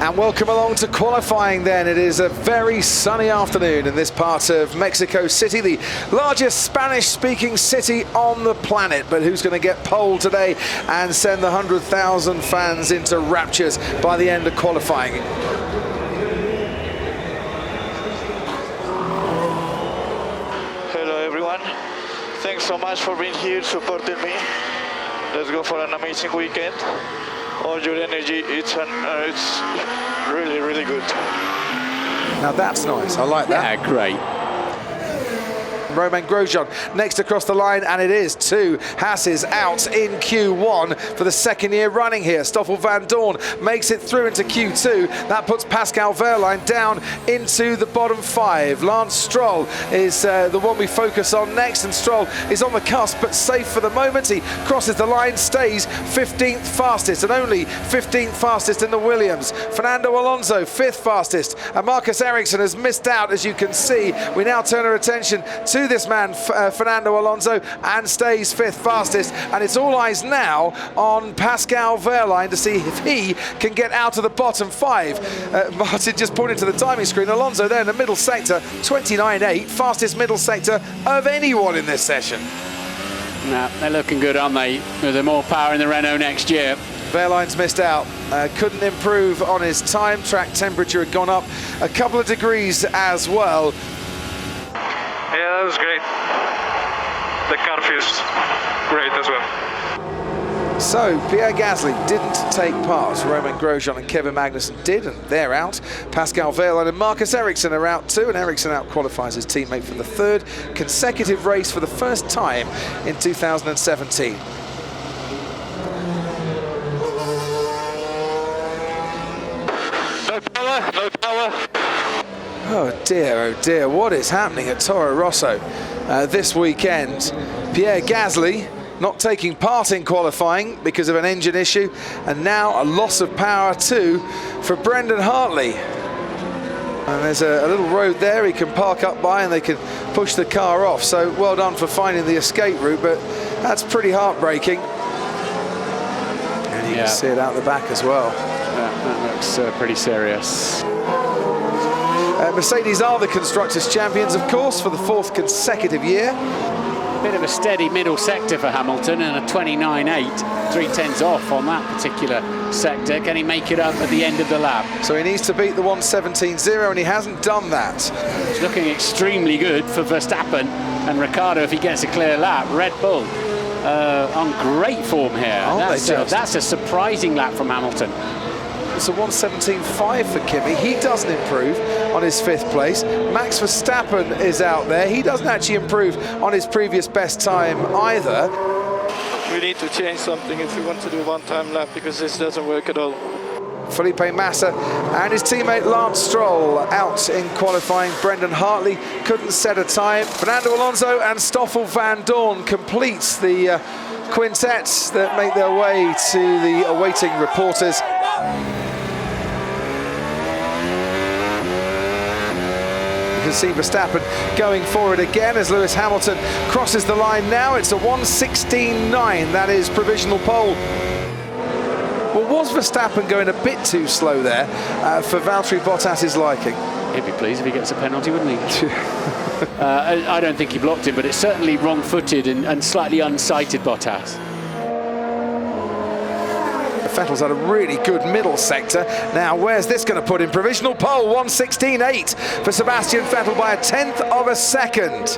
And welcome along to qualifying then. It is a very sunny afternoon in this part of Mexico City, the largest Spanish-speaking city on the planet. But who's going to get pole today and send the 100,000 fans into raptures by the end of qualifying? Hello everyone. Thanks so much for being here, supporting me. Let's go for an amazing weekend. All your energy, it's really, really good. Now that's nice, I like that. Yeah, great. Romain Grosjean next across the line, and it is two Hasses out in Q1 for the second year running here. Stoffel Van Dorn makes it through into Q2. That puts Pascal Wehrlein down into the bottom five. Lance Stroll is the one we focus on next, and Stroll is on the cusp but safe for the moment. He crosses the line, stays 15th fastest, and only 15th fastest in the Williams. Fernando Alonso 5th fastest, and Marcus Ericsson has missed out, as you can see. We now turn our attention to this man, Fernando Alonso, and stays 5th fastest, and it's all eyes now on Pascal Wehrlein to see if he can get out of the bottom five. Martin just pointed to the timing screen. Alonso there in the middle sector, 29.8, fastest middle sector of anyone in this session. No, they're looking good, aren't they? With more power in the Renault next year. Wehrlein's missed out, couldn't improve on his time. Track temperature had gone up a couple of degrees as well. Yeah, that was great. The car feels great as well. So, Pierre Gasly didn't take part. Romain Grosjean and Kevin Magnussen did, and they're out. Pascal Wehrlein and Marcus Ericsson are out too, and Ericsson out-qualifies his teammate for the third consecutive race for the first time in 2017. No power, no power. Oh dear, what is happening at Toro Rosso this weekend? Pierre Gasly not taking part in qualifying because of an engine issue, and now a loss of power too for Brendan Hartley. And there's a little road there he can park up by, and they can push the car off. So well done for finding the escape route, but that's pretty heartbreaking. And you can see it out the back as well. That looks pretty serious. Mercedes are the Constructors' champions, of course, for the fourth consecutive year. Bit of a steady middle sector for Hamilton, and a 29.8, 3/10 off on that particular sector. Can he make it up at the end of the lap? So he needs to beat the 1:17.0, and he hasn't done that. It's looking extremely good for Verstappen and Ricciardo if he gets a clear lap. Red Bull on great form here. That's a surprising lap from Hamilton. It's a 1:17.5 for Kimi. He doesn't improve on his 5th place. Max Verstappen is out there. He doesn't actually improve on his previous best time either. We need to change something if we want to do one-time lap, because this doesn't work at all. Felipe Massa and his teammate Lance Stroll out in qualifying. Brendan Hartley couldn't set a time. Fernando Alonso and Stoffel Van Dorn completes the quintet that make their way to the awaiting reporters. You can see Verstappen going forward again as Lewis Hamilton crosses the line now. It's a 1:16.9, that is provisional pole. Well, was Verstappen going a bit too slow there for Valtteri Bottas's liking? He'd be pleased if he gets a penalty, wouldn't he? I don't think he blocked it, but it's certainly wrong-footed and slightly unsighted Bottas. Vettel's had a really good middle sector. Now, where's this going to put him? Provisional pole, 1:16.8 for Sebastian Vettel by 1/10 of a second.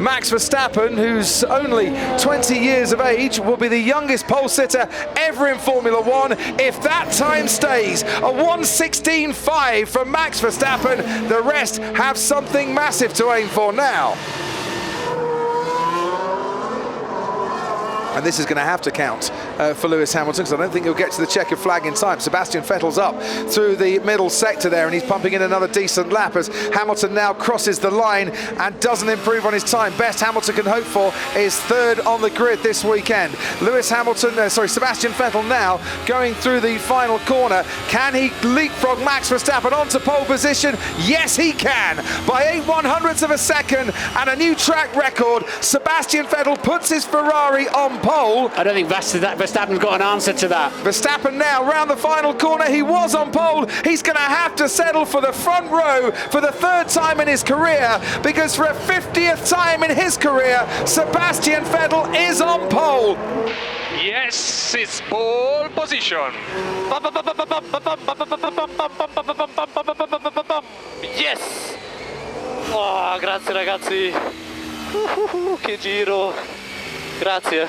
Max Verstappen, who's only 20 years of age, will be the youngest pole sitter ever in Formula One if that time stays. A 1:16.5 for Max Verstappen. The rest have something massive to aim for now. And this is going to have to count for Lewis Hamilton, because I don't think he'll get to the checkered flag in time. Sebastian Vettel's up through the middle sector there, and he's pumping in another decent lap as Hamilton now crosses the line and doesn't improve on his time. Best Hamilton can hope for is 3rd on the grid this weekend. Sebastian Vettel now going through the final corner. Can he leapfrog Max Verstappen onto pole position? Yes, he can. By 8/100ths of a second and a new track record, Sebastian Vettel puts his Ferrari on pole. pole. I don't think Verstappen's got an answer to that. Verstappen now round the final corner. He was on pole. He's going to have to settle for the front row for the third time in his career, because for a 50th time in his career, Sebastian Vettel is on pole. Yes, it's pole position. Yes! Oh, grazie ragazzi. Che giro. Grazie.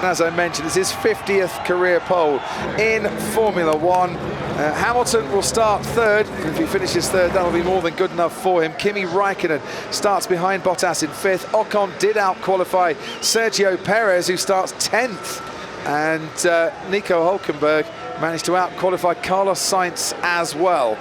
As I mentioned, it's his 50th career pole in Formula One. Hamilton will start third. If he finishes third, that'll be more than good enough for him. Kimi Raikkonen starts behind Bottas in fifth. Ocon did out-qualify Sergio Perez, who starts 10th. And Nico Hülkenberg managed to out-qualify Carlos Sainz as well.